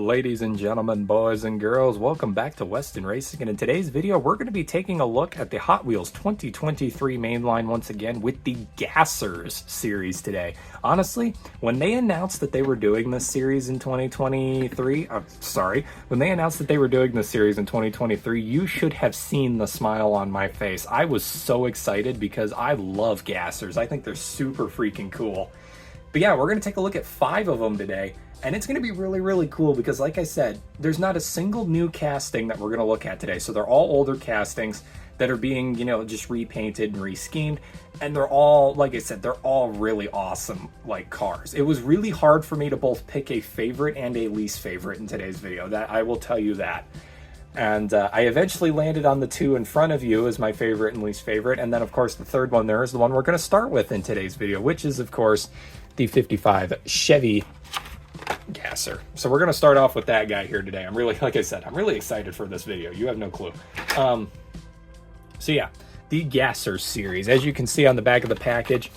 Ladies and gentlemen, boys and girls, welcome back to Weston Racing, and in today's video we're going to be taking a look at the Hot Wheels 2023 Mainline once again with the Gassers series today. Honestly, when they announced that they were doing this series in 2023, when they announced that they were doing this series in 2023, you should have seen the smile on my face. I was so excited because I love Gassers. I think they're super freaking cool. But yeah, we're going to take a look at 5 of them today. And it's going to be really, really cool because, like I said, there's not a single new casting that we're going to look at today. So they're all older castings that are being, just repainted and reschemed. And they're all, like I said, they're all really awesome, cars. It was really hard for me to both pick a favorite and a least favorite in today's video. That I will tell you that. And I eventually landed on the 2 in front of you as my favorite and least favorite. And then, of course, the third one there is the one we're going to start with in today's video, which is, of course, the 55 Chevy Gasser. So we're going to start off with that guy here today. Like I said, I'm really excited for this video. You have no clue. So yeah, the Gasser series. As you can see on the back of the package,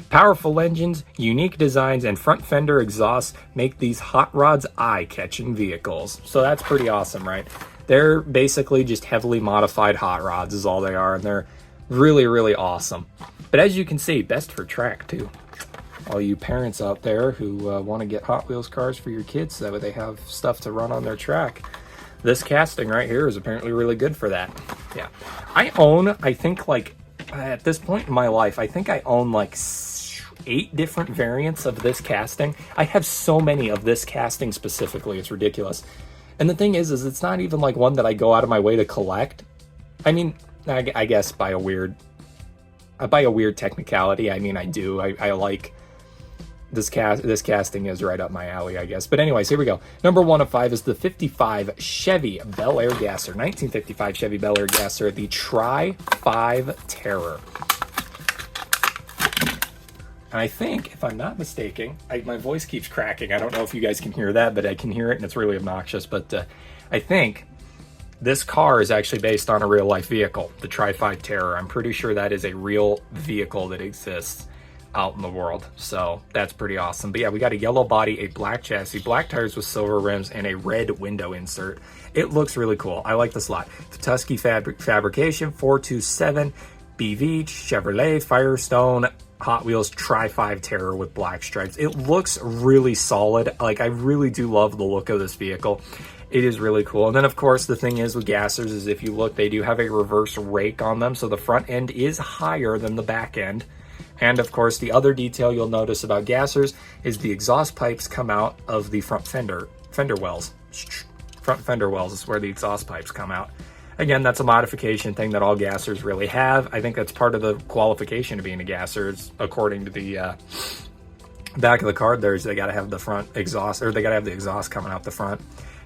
powerful engines, unique designs, and front fender exhausts make these hot rods eye-catching vehicles. So that's pretty awesome, right? They're basically just heavily modified hot rods is all they are, and they're really, really awesome. But as you can see, best for track too. All you parents out there who want to get Hot Wheels cars for your kids so that they have stuff to run on their track. This casting right here is apparently really good for that. Yeah. I think at this point in my life, I think I own 8 different variants of this casting. I have so many of this casting specifically, it's ridiculous. And the thing is it's not even one that I go out of my way to collect. I mean, I guess by a weird technicality, I do. I like this casting is right up my alley, I guess. But anyways, here we go. Number 1 of 5 is the 55 Chevy Bel Air Gasser. 1955 Chevy Bel Air Gasser, the Tri-5 Terror. And I think, if I'm not mistaken, my voice keeps cracking. I don't know if you guys can hear that, but I can hear it, and it's really obnoxious. But I think this car is actually based on a real-life vehicle, the Tri-5 Terror. I'm pretty sure that is a real vehicle that exists out in the world, so that's pretty awesome. But yeah, we got a yellow body, a black chassis, black tires with silver rims, and a red window insert. It looks really cool. I like this a lot. The Tusky fabrication, 427 BV Chevrolet Firestone Hot Wheels Tri-5 Terror with black stripes. It looks really solid. I really do love the look of this vehicle. It is really cool. And then, of course, the thing is with Gassers is if you look, they do have a reverse rake on them, so the front end is higher than the back end. And of course, the other detail you'll notice about Gassers is the exhaust pipes come out of the front fender wells. Front fender wells is where the exhaust pipes come out. Again, that's a modification thing that all Gassers really have. I think that's part of the qualification of being a Gasser. According to the back of the card, they got to have the front exhaust, or they got to have the exhaust coming out the front.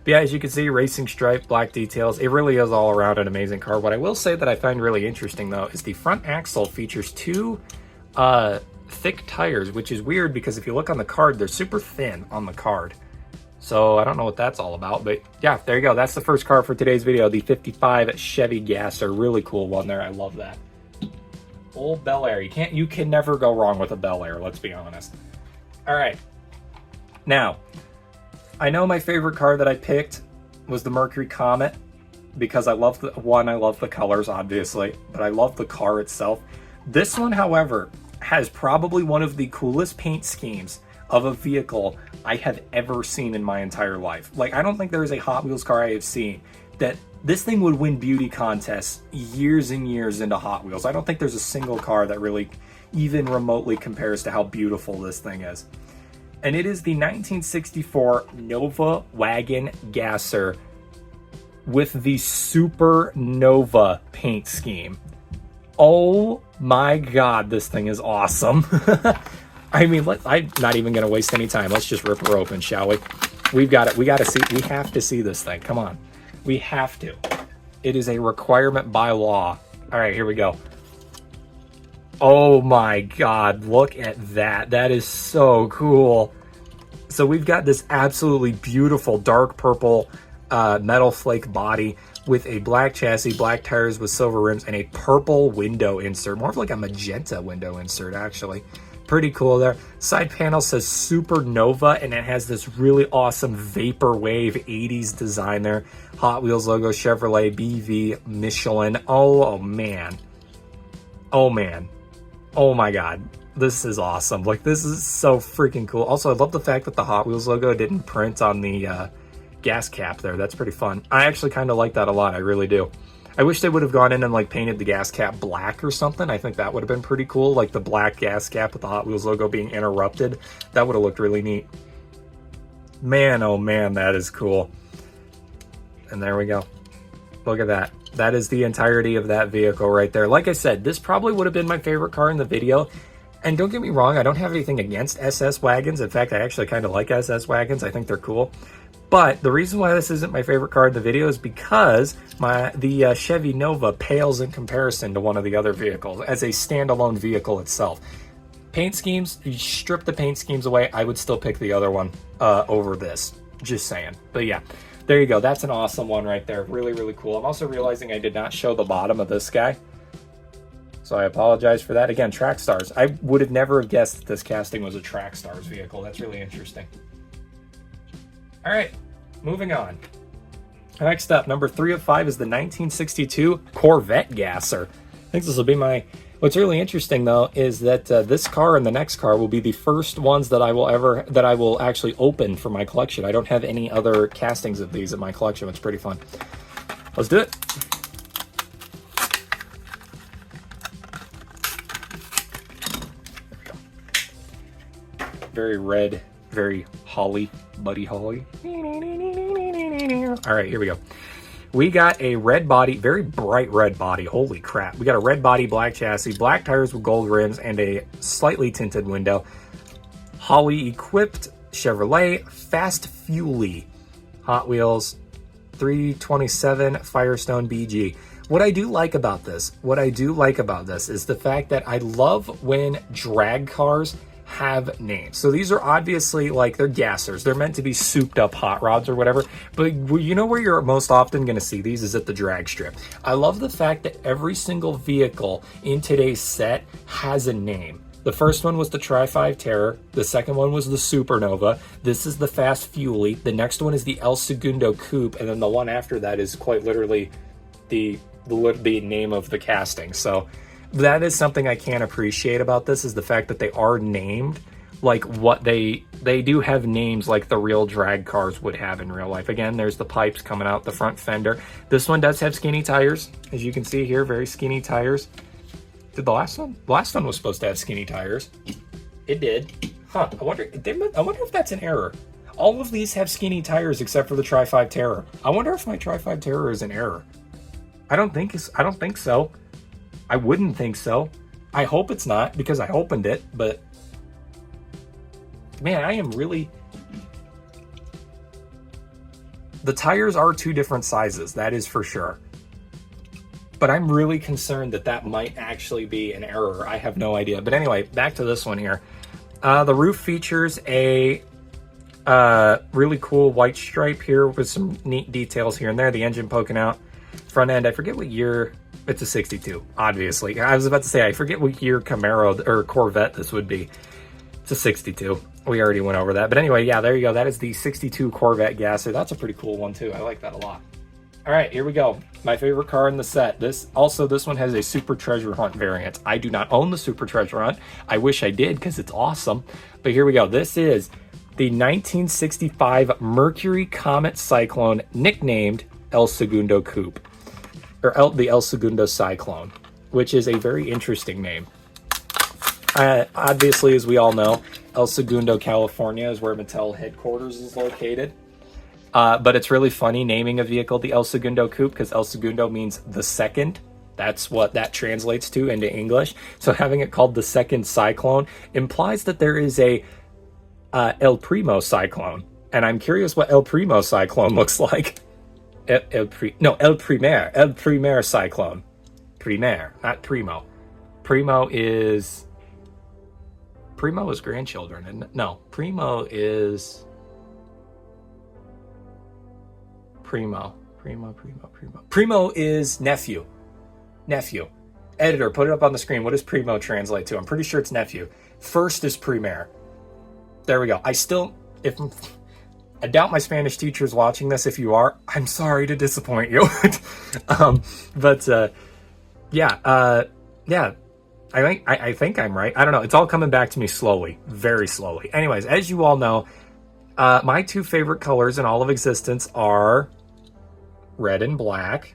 But yeah, as you can see, racing stripe, black details. It really is all around an amazing car. What I will say that I find really interesting though is the front axle features 2 thick tires, which is weird because if you look on the card, they're super thin on the card. So I don't know what that's all about, but yeah, there you go. That's the first car for today's video, the 55 Chevy Gasser. Really cool one there. I love that. Old Bel Air. You can never go wrong with a Bel Air, let's be honest. All right. Now, I know my favorite car that I picked was the Mercury Comet because I love the colors, obviously, but I love the car itself. This one, however, has probably one of the coolest paint schemes of a vehicle I have ever seen in my entire life. I don't think there is a Hot Wheels car I have seen that this thing would win beauty contests years and years into Hot Wheels. I don't think there's a single car that really even remotely compares to how beautiful this thing is. And it is the 1964 Nova Wagon Gasser with the Super Nova paint scheme. Oh my God, this thing is awesome. I'm not even going to waste any time. Let's just rip her open, shall we? We have to see this thing. Come on. We have to. It is a requirement by law. All right, here we go. Oh my God, look at that. That is so cool. So we've got this absolutely beautiful dark purple metal flake body with a black chassis, black tires with silver rims, and a purple window insert. More of a magenta window insert, actually. Pretty cool there. Side panel says Supernova, and it has this really awesome Vaporwave 80s design there. Hot Wheels logo, Chevrolet, BV, Michelin. Oh man. Oh man. Oh my god. This is awesome. Like, this is so freaking cool. Also, I love the fact that the Hot Wheels logo didn't print on the gas cap there. That's pretty fun. I actually kind of like that a lot. I really do. I wish they would have gone in and like painted the gas cap black or something. I think that would have been pretty cool. Like the black gas cap with the Hot Wheels logo being interrupted. That would have looked really neat. Man, oh man, that is cool. And there we go. Look at that. That is the entirety of that vehicle right there. Like I said, this probably would have been my favorite car in the video. And don't get me wrong, I don't have anything against SS wagons. In fact, I actually kind of like SS wagons. I think they're cool. But the reason why this isn't my favorite car in the video is because the Chevy Nova pales in comparison to one of the other vehicles as a standalone vehicle itself. Paint schemes, you strip the paint schemes away, I would still pick the other one over this. Just saying. But yeah, there you go. That's an awesome one right there. Really, really cool. I'm also realizing I did not show the bottom of this guy. So I apologize for that. Again, Track Stars. I would have never guessed that this casting was a Track Stars vehicle. That's really interesting. All right, moving on. Next up, number 3 of 5 is the 1962 Corvette Gasser. I think this will be my... What's really interesting, though, is that this car and the next car will be the first ones that I will actually open for my collection. I don't have any other castings of these in my collection, which is pretty fun. Let's do it. Very red, very holly, Buddy Holly. All right, here we go. We got a red body, very bright red body. Holy crap. We got a red body, black chassis, black tires with gold rims, and a slightly tinted window. Holly equipped Chevrolet, fast fuely. Hot Wheels, 327 Firestone BG. What I do like about this is the fact that I love when drag cars have names. So these are obviously like, they're gassers. They're meant to be souped up hot rods or whatever. But you know where you're most often going to see these is at the drag strip. I love the fact that every single vehicle in today's set has a name. The first one was the Tri-5 Terror. The second one was the Supernova. This is the Fast Fuely. The next one is the El Segundo Coupe. And then the one after that is quite literally the name of the casting. So that is something I can appreciate about this, is the fact that they are named like what they do have names like the real drag cars would have in real life. Again, there's the pipes coming out the front fender. This one does have skinny tires, as you can see here, very skinny tires. Did the last one? The last one was supposed to have skinny tires. It did. Huh, I wonder if that's an error. All of these have skinny tires except for the Tri-5 Terror. I wonder if my Tri-5 Terror is an error. I don't think so. I wouldn't think so. I hope it's not, because I opened it, but man, I am really... The tires are 2 different sizes, that is for sure. But I'm really concerned that that might actually be an error. I have no idea. But anyway, back to this one here. The roof features a really cool white stripe here with some neat details here and there. The engine poking out. Front end, I forget what year... It's a 62, obviously. I was about to say, I forget what year Camaro or Corvette this would be. It's a 62. We already went over that. But anyway, yeah, there you go. That is the 62 Corvette Gasser. That's a pretty cool one, too. I like that a lot. All right, here we go. My favorite car in the set. This one has a Super Treasure Hunt variant. I do not own the Super Treasure Hunt. I wish I did, because it's awesome. But here we go. This is the 1965 Mercury Comet Cyclone, nicknamed El Segundo Coupe. Or the El Segundo Cyclone, which is a very interesting name. Obviously, as we all know, El Segundo, California is where Mattel headquarters is located. But it's really funny naming a vehicle the El Segundo Coupe, because El Segundo means the second. That's what that translates to into English. So having it called the Second Cyclone implies that there is a El Primo Cyclone. And I'm curious what El Primo Cyclone looks like. El Primer Cyclone. Primer, not Primo. Primo is grandchildren, isn't it? No, Primo is Primo is nephew. Editor, put it up on the screen. What does primo translate to? I'm pretty sure it's nephew. First is primer. There we go. I doubt my Spanish teacher is watching this. If you are, I'm sorry to disappoint you. Yeah. I think I'm right. I don't know. It's all coming back to me slowly, very slowly. Anyways, as you all know, my two favorite colors in all of existence are red and black.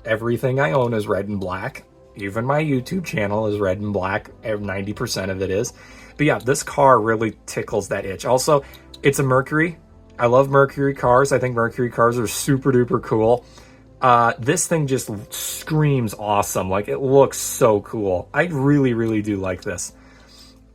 Everything I own is red and black. Even my YouTube channel is red and black. 90% of it is. But yeah, this car really tickles that itch. Also, it's a Mercury. I love Mercury cars. I think Mercury cars are super duper cool. This thing just screams awesome. Like, it looks so cool. I really, really do like this.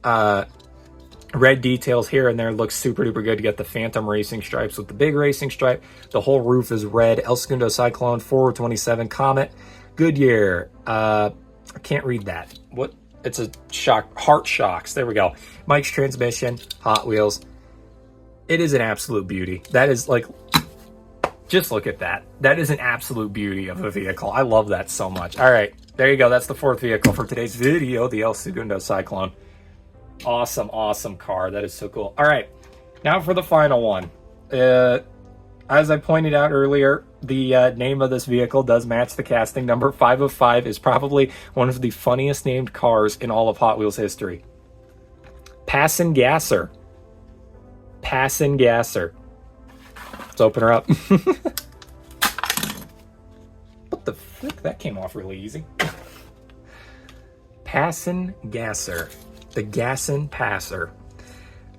Red details here and there look super duper good. You get the Phantom racing stripes with the big racing stripe. The whole roof is red. El Segundo Cyclone, 427 Comet, Goodyear. I can't read that. What? It's a shock. Heart Shocks. There we go. Mike's Transmission, Hot Wheels. It is an absolute beauty. That is like, just look at that. That is an absolute beauty of a vehicle. I love that so much. All right, there you go. That's the fourth vehicle for today's video, the El Segundo Cyclone. Awesome, awesome car. That is so cool. All right, now for the final one. As I pointed out earlier, the name of this vehicle does match the casting number. 5 of 5 is probably one of the funniest named cars in all of Hot Wheels history. Passin' Gasser. Passin' Gasser. Let's open her up. What the frick? That came off really easy. Passin' Gasser. The Gassin' Passer.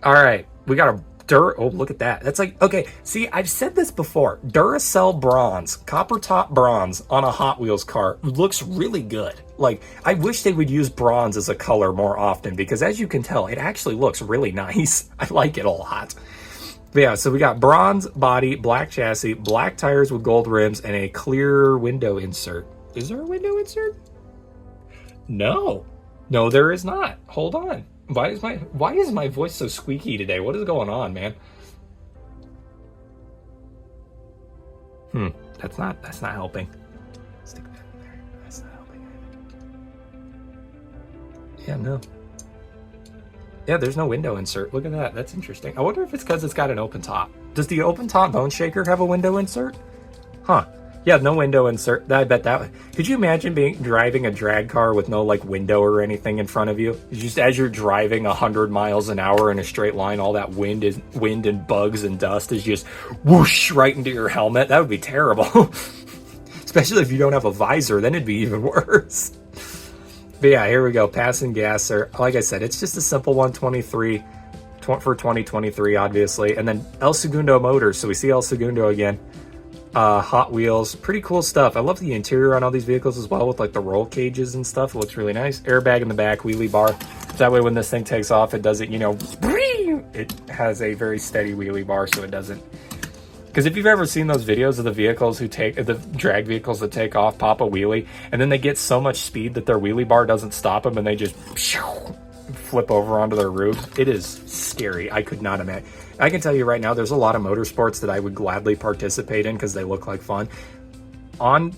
All right, we got a oh, look at that. That's like, okay, see, I've said this before. Duracell bronze, copper top bronze on a Hot Wheels car looks really good. Like, I wish they would use bronze as a color more often because, as you can tell, it actually looks really nice. I like it a lot. But yeah, so we got bronze body, black chassis, black tires with gold rims, and a clear window insert. Is there a window insert? No. No, there is not. Hold on. Why is my voice so squeaky today? What is going on, man? That's not helping. Stick that in there. That's not helping. Yeah, no. Yeah, there's no window insert. Look at that. That's interesting. I wonder if it's because it's got an open top. Does the open top Bone Shaker have a window insert? Huh. Yeah, no window insert. I bet that. Could you imagine driving a drag car with no like window or anything in front of you? Just as you're driving 100 miles an hour in a straight line, all that wind and bugs and dust is just whoosh right into your helmet. That would be terrible. Especially if you don't have a visor, then it'd be even worse. But yeah, here we go. Passin' Gasser. Like I said, it's just a simple 123 for 2023, obviously. And then El Segundo Motors. So we see El Segundo again. Hot Wheels, pretty cool stuff. I love the interior on all these vehicles as well with like the roll cages and stuff. It looks really nice. Airbag in the back, wheelie bar. That way when this thing takes off, it doesn't, you know, it has a very steady wheelie bar so it doesn't. Because if you've ever seen those videos of the vehicles the drag vehicles that take off, pop a wheelie, and then they get so much speed that their wheelie bar doesn't stop them and they just flip over onto their roof. It is scary. I could not imagine. I can tell you right now, there's a lot of motorsports that I would gladly participate in because they look like fun. On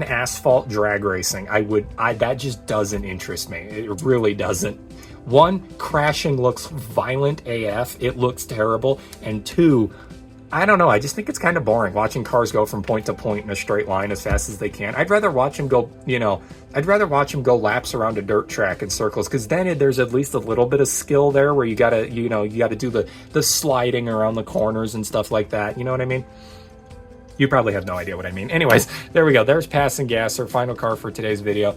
asphalt drag racing, that just doesn't interest me. It really doesn't. One, crashing looks violent AF. It looks terrible. And two, I don't know. I just think it's kind of boring watching cars go from point to point in a straight line as fast as they can. I'd rather watch them go, I'd rather watch them go laps around a dirt track in circles because then there's at least a little bit of skill there where you gotta do the sliding around the corners and stuff like that. You know what I mean? You probably have no idea what I mean. Anyways, there we go. There's Passin' Gasser, final car for today's video.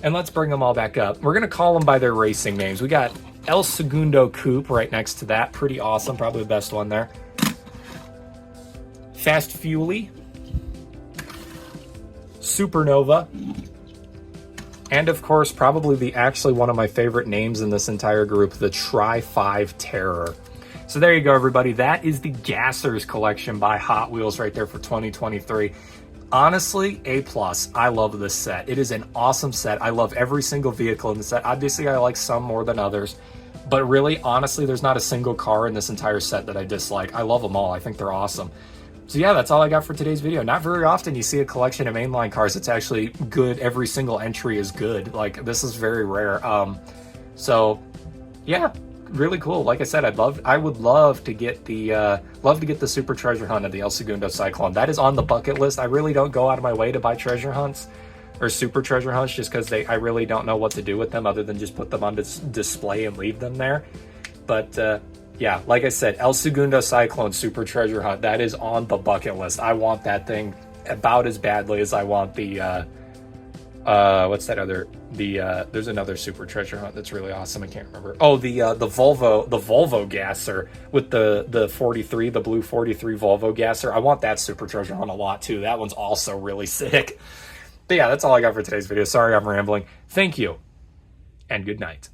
And let's bring them all back up. We're gonna call them by their racing names. We got El Segundo Coupe right next to that. Pretty awesome. Probably the best one there. Fast Fuely, Supernova, and of course, probably actually one of my favorite names in this entire group, the Tri-5 Terror. So there you go, everybody. That is the Gassers collection by Hot Wheels right there for 2023. Honestly, A+. I love this set. It is an awesome set. I love every single vehicle in the set. Obviously, I like some more than others. But really, honestly, there's not a single car in this entire set that I dislike. I love them all. I think they're awesome. So yeah, that's all I got for today's video. Not very often you see a collection of mainline cars that's actually good. Every single entry is good. Like, this is very rare. So yeah, really cool. Like I said, I would love to get the super treasure hunt of the El Segundo Cyclone. That is on the bucket list. I really don't go out of my way to buy treasure hunts or super treasure hunts just because I really don't know what to do with them other than just put them on display and leave them there. But yeah, like I said, El Segundo Cyclone super treasure hunt, that is on the bucket list. I want that thing about as badly as I want the what's that other, there's another super treasure hunt that's really awesome. I can't remember. Oh, the Volvo gasser with the 43, the blue 43 Volvo gasser. I want that super treasure hunt a lot too. That one's also really sick. But yeah, that's all I got for today's video. Sorry I'm rambling. Thank you and good night.